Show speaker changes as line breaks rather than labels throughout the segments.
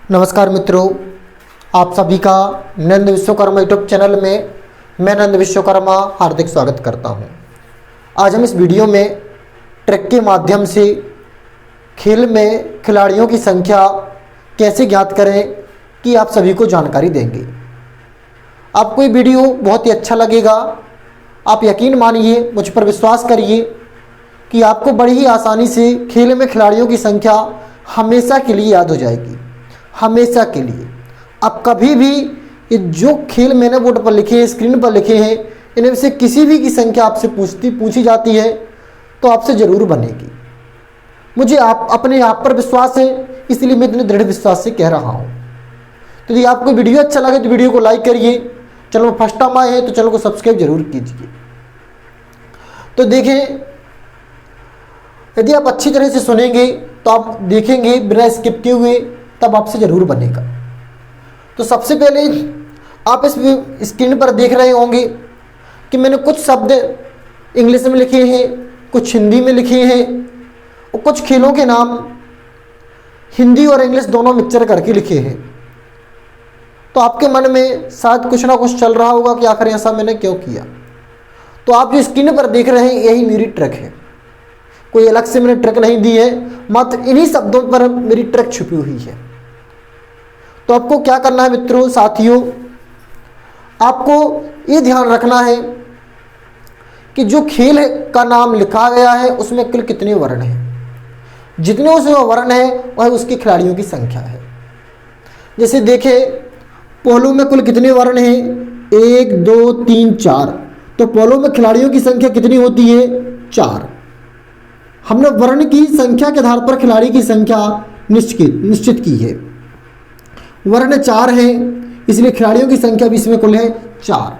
नमस्कार मित्रों, आप सभी का नंद विश्वकर्मा यूट्यूब चैनल में मैं नंद विश्वकर्मा हार्दिक स्वागत करता हूं। आज हम इस वीडियो में ट्रैक के माध्यम से खेल में खिलाड़ियों की संख्या कैसे ज्ञात करें कि आप सभी को जानकारी देंगे। आपको ये वीडियो बहुत ही अच्छा लगेगा। आप यकीन मानिए, मुझ पर विश्वास करिए कि आपको बड़ी ही आसानी से खेल में खिलाड़ियों की संख्या हमेशा के लिए याद हो जाएगी, हमेशा के लिए। अब कभी भी ये जो खेल मैंने बोर्ड पर लिखे हैं, स्क्रीन पर लिखे हैं, इनमें से किसी भी की संख्या आपसे पूछी जाती है तो आपसे ज़रूर बनेगी। मुझे अपने आप पर विश्वास है, इसलिए मैं इतने दृढ़ विश्वास से कह रहा हूँ। तो यदि आपको वीडियो अच्छा लगे तो वीडियो को लाइक करिए। चैनल में फर्स्ट टाइम आए हैं तो चैनल को सब्सक्राइब जरूर कीजिए। तो देखें, यदि आप अच्छी तरह से सुनेंगे तो आप देखेंगे बिना स्किप किए हुए, तब आपसे ज़रूर बनेगा। तो सबसे पहले आप इस स्क्रीन पर देख रहे होंगे कि मैंने कुछ शब्द इंग्लिश में लिखे हैं, कुछ हिंदी में लिखे हैं और कुछ खेलों के नाम हिंदी और इंग्लिश दोनों मिक्सचर करके लिखे हैं। तो आपके मन में शायद कुछ ना कुछ चल रहा होगा कि आखिर ऐसा मैंने क्यों किया। तो आप जो स्क्रीन पर देख रहे हैं, यही मेरी ट्रिक है। कोई अलग से मैंने ट्रिक नहीं दी है, मात्र इन्हीं शब्दों पर मेरी ट्रिक छुपी हुई है। तो आपको क्या करना है मित्रों, साथियों, आपको ये ध्यान रखना है कि जो खेल का नाम लिखा गया है उसमें कुल कितने वर्ण हैं। जितने उसमें वर्ण है वह उसके खिलाड़ियों की संख्या है। जैसे देखें, पोलो में कुल कितने वर्ण हैं? 1 2 3 4। तो पोलो में खिलाड़ियों की संख्या कितनी होती है? 4। हमने वर्ण की संख्या के आधार पर खिलाड़ी की संख्या निश्चित की है। वर्ण 4 है, इसलिए खिलाड़ियों की संख्या भी इसमें कुल है 4।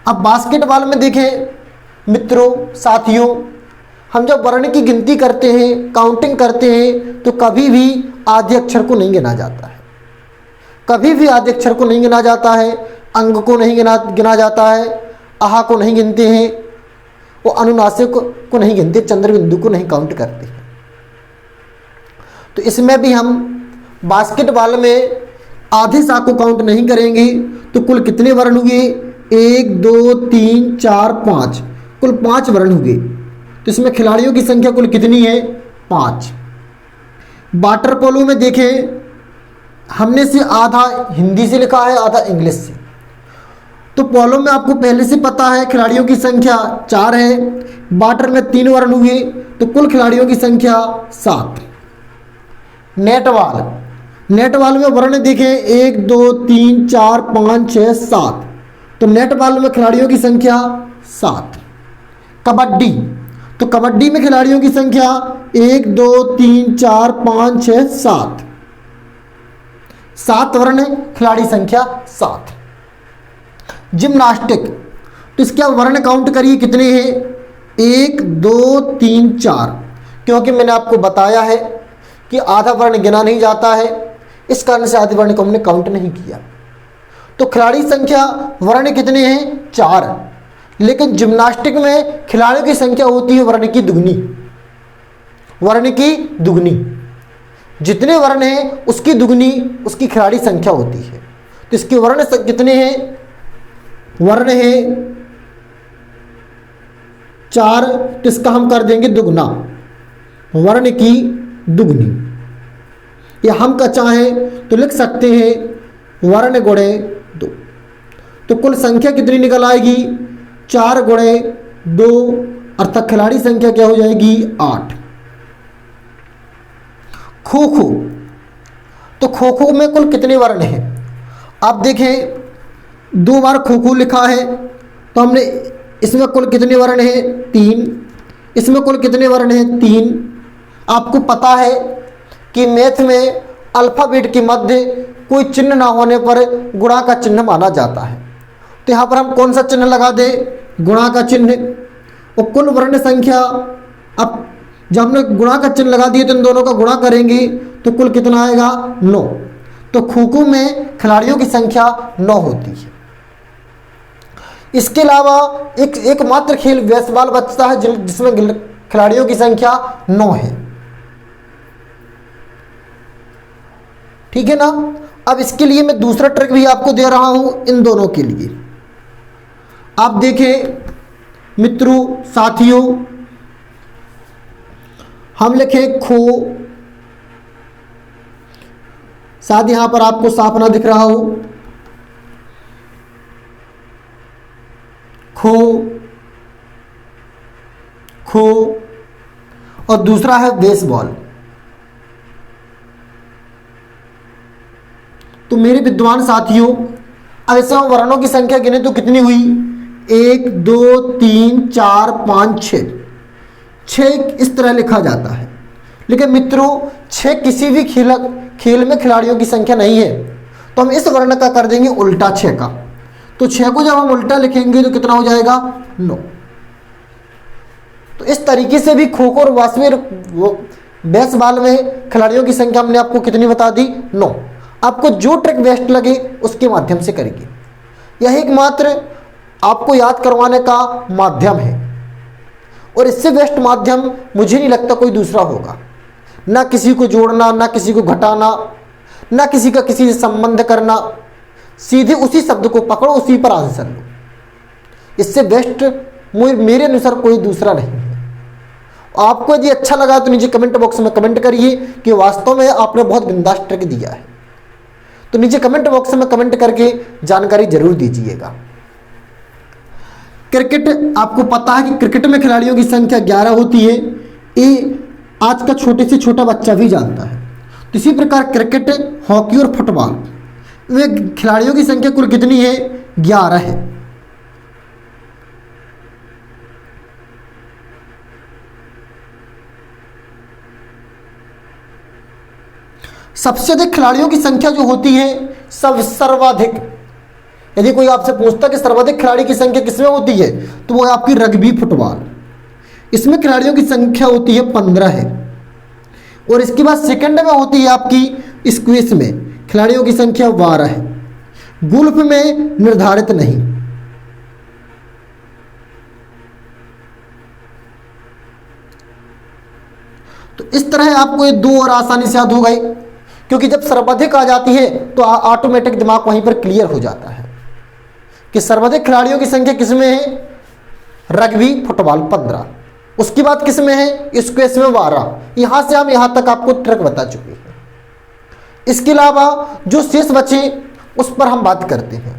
अब बास्केटबॉल में देखें मित्रों, साथियों, हम जब वर्ण की गिनती करते हैं, काउंटिंग करते हैं, तो कभी भी आधे अक्षर को नहीं गिना जाता है। कभी भी आधे अक्षर को नहीं गिना जाता है, अंग को नहीं गिना जाता है, आहा को नहीं गिनते हैं, वो अनुनासिक को नहीं गिनते, चंद्र बिंदु को नहीं काउंट करते हैं। तो इसमें भी हम बास्केटबॉल में आधे सा को काउंट नहीं करेंगे। तो कुल कितने वर्ण हुए? 1 2 3 4 5, कुल 5 वर्ण हुए। तो इसमें खिलाड़ियों की संख्या कुल कितनी है? 5। वाटर पोलो में देखें, हमने से आधा हिंदी से लिखा है, आधा इंग्लिश से। तो पोलो में आपको पहले से पता है खिलाड़ियों की संख्या 4 है। वाटर में 3 वर्ण हुए, तो कुल खिलाड़ियों की संख्या 7। नेटबॉल में वर्ण देखें, 1 2 3 4 5 6 7। तो नेटबॉल में खिलाड़ियों की संख्या 7। कबड्डी में खिलाड़ियों की संख्या 1 2 3 4 5 6 7। 7 वर्ण, खिलाड़ी संख्या 7। जिम्नास्टिक, तो इसके आप वर्ण काउंट करिए कितने हैं? 1 2 3 4। क्योंकि मैंने आपको बताया है कि आधा वर्ण गिना नहीं जाता है, इस कारण से आधे वर्ण को हमने काउंट नहीं किया। तो खिलाड़ी संख्या वर्ण कितने हैं? 4। लेकिन जिम्नास्टिक में खिलाड़ियों की संख्या होती है वर्ण की दुगनी। जितने वर्ण हैं उसकी दुगनी उसकी खिलाड़ी संख्या होती है। तो इसके वर्ण कितने हैं? वर्ण है 4, तो इसका हम कर देंगे दुगना, वर्ण की दुगनी। या हम का चाहें तो लिख सकते हैं वर्ण गुणे 2। तो कुल संख्या कितनी निकल आएगी? 4 गुणे 2, अर्थात खिलाड़ी संख्या क्या हो जाएगी? 8। खो खो, तो खो खो में कुल कितने वर्ण हैं? आप देखें, 2 बार खो खो लिखा है, तो हमने इसमें कुल कितने वर्ण हैं? 3। इसमें कुल कितने वर्ण हैं? 3। आपको पता है कि मैथ में अल्फाबेट के मध्य कोई चिन्ह ना होने पर गुणा का चिन्ह माना जाता है। तो यहाँ पर हम कौन सा चिन्ह लगा दें? गुणा का चिन्ह। और कुल वर्ण संख्या, अब जब हमने गुणा का चिन्ह लगा दिए तो इन दोनों का गुणा करेंगे तो कुल कितना आएगा? 9। तो खो खो में खिलाड़ियों की संख्या 9 होती है। इसके अलावा एकमात्र खेल बेसबॉल बचता है जिसमें खिलाड़ियों की संख्या 9 है। ठीक है ना। अब इसके लिए मैं दूसरा ट्रिक भी आपको दे रहा हूं इन दोनों के लिए। आप देखें मित्रों, साथियों, हम लिखे खो, शायद यहां पर आपको साफ ना दिख रहा हो, खो खो, और दूसरा है बेसबॉल। तो मेरे विद्वान साथियों, अब ऐसे हम वर्णों की संख्या गिने तो कितनी हुई? 1 2 3 4 5 6। 6 इस तरह लिखा जाता है, लेकिन मित्रों 6 किसी भी खेल में खिलाड़ियों की संख्या नहीं है, तो हम इस वर्ण का कर देंगे उल्टा 6 का। तो 6 को जब हम उल्टा लिखेंगे तो कितना हो जाएगा? 9। तो इस तरीके से भी खो खो और वास्तविक बेसबॉल में खिलाड़ियों की संख्या हमने आपको कितनी बता दी? 9। आपको जो ट्रिक बेस्ट लगे उसके माध्यम से करेंगे। यह एकमात्र आपको याद करवाने का माध्यम है, और इससे बेस्ट माध्यम मुझे नहीं लगता कोई दूसरा होगा। ना किसी को जोड़ना, ना किसी को घटाना, ना किसी का किसी से संबंध करना, सीधे उसी शब्द को पकड़ो, उसी पर आंसर लो। इससे बेस्ट मेरे अनुसार कोई दूसरा नहीं है। आपको यदि अच्छा लगा तो नीचे कमेंट बॉक्स में कमेंट करिए कि वास्तव में आपने बहुत बिंदास ट्रिक दिया है। तो नीचे कमेंट बॉक्स में कमेंट करके जानकारी जरूर दीजिएगा। क्रिकेट, आपको पता है कि क्रिकेट में खिलाड़ियों की संख्या 11 होती है। ये आज का छोटे से छोटा बच्चा भी जानता है। तो इसी प्रकार क्रिकेट, हॉकी और फुटबॉल में खिलाड़ियों की संख्या कुल कितनी है? 11 है। सबसे अधिक खिलाड़ियों की संख्या जो होती है, सर्वाधिक, यदि कोई आपसे पूछता कि सर्वाधिक खिलाड़ी की संख्या किसमें होती है, तो वो है आपकी रग्बी फुटबॉल। इसमें खिलाड़ियों की संख्या होती है 15 है। और इसके बाद सेकंड में होती है आपकी स्क्वैश में खिलाड़ियों की संख्या 12 है। गोल्फ में निर्धारित नहीं। तो इस तरह आपको ये 2 और आसानी से याद हो गए, क्योंकि जब सर्वाधिक आ जाती है तो ऑटोमेटिक दिमाग वहीं पर क्लियर हो जाता है कि सर्वाधिक खिलाड़ियों की संख्या किसमें है? Rugby football 15। उसके बाद किसमें है? स्क्वैश में 12। यहां से हम यहां तक आपको ट्रिक बता चुके हैं। इसके अलावा जो शेष बचे उस पर हम बात करते हैं।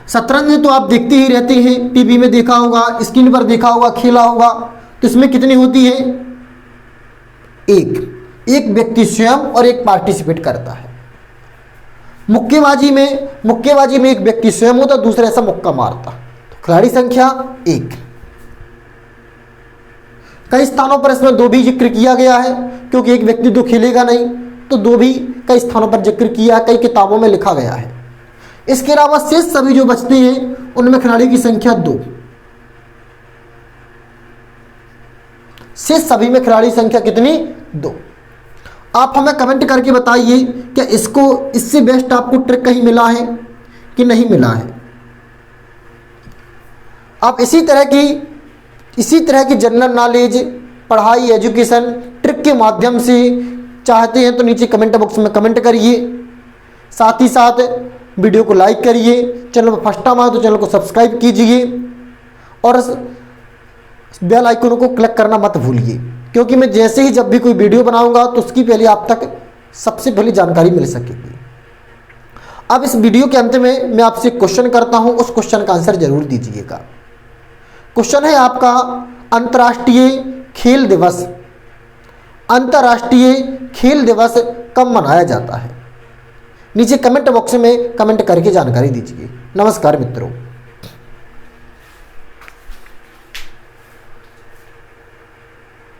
शतरंज तो आप देखते ही रहते हैं, टीवी में देखा होगा, स्क्रीन पर देखा होगा, खेला होगा। तो इसमें कितनी होती है? एक व्यक्ति स्वयं और एक पार्टिसिपेट करता है। मुक्केबाजी में एक व्यक्ति स्वयं होता, दूसरे ऐसा मुक्का मारता। तो खिलाड़ी संख्या 1। कई स्थानों पर इसमें 2 भी जिक्र किया गया है, क्योंकि एक व्यक्ति तो खेलेगा नहीं, तो 2 भी कई स्थानों पर जिक्र किया, कई किताबों में लिखा गया है। इसके अलावा शेष सभी जो बचते हैं उनमें खिलाड़ी की संख्या 2। शेष सभी में खिलाड़ी संख्या कितनी? 2। आप हमें कमेंट करके बताइए क्या इससे बेस्ट आपको ट्रिक कहीं मिला है कि नहीं मिला है। आप इसी तरह की जनरल नॉलेज, पढ़ाई, एजुकेशन ट्रिक के माध्यम से चाहते हैं तो नीचे कमेंट बॉक्स में कमेंट करिए। साथ ही साथ वीडियो को लाइक करिए, चैनल पर फर्स्ट टाइम आए तो चैनल को सब्सक्राइब कीजिए और बेल आइकन को क्लिक करना मत भूलिए, क्योंकि मैं जैसे ही जब भी कोई वीडियो बनाऊंगा तो उसकी पहले आप तक सबसे पहले जानकारी मिल सकेगी। अब इस वीडियो के अंत में मैं आपसे क्वेश्चन करता हूं, उस क्वेश्चन का आंसर जरूर दीजिएगा। क्वेश्चन है आपका, अंतर्राष्ट्रीय खेल दिवस कब मनाया जाता है? नीचे कमेंट बॉक्स में कमेंट करके जानकारी दीजिए। नमस्कार मित्रों।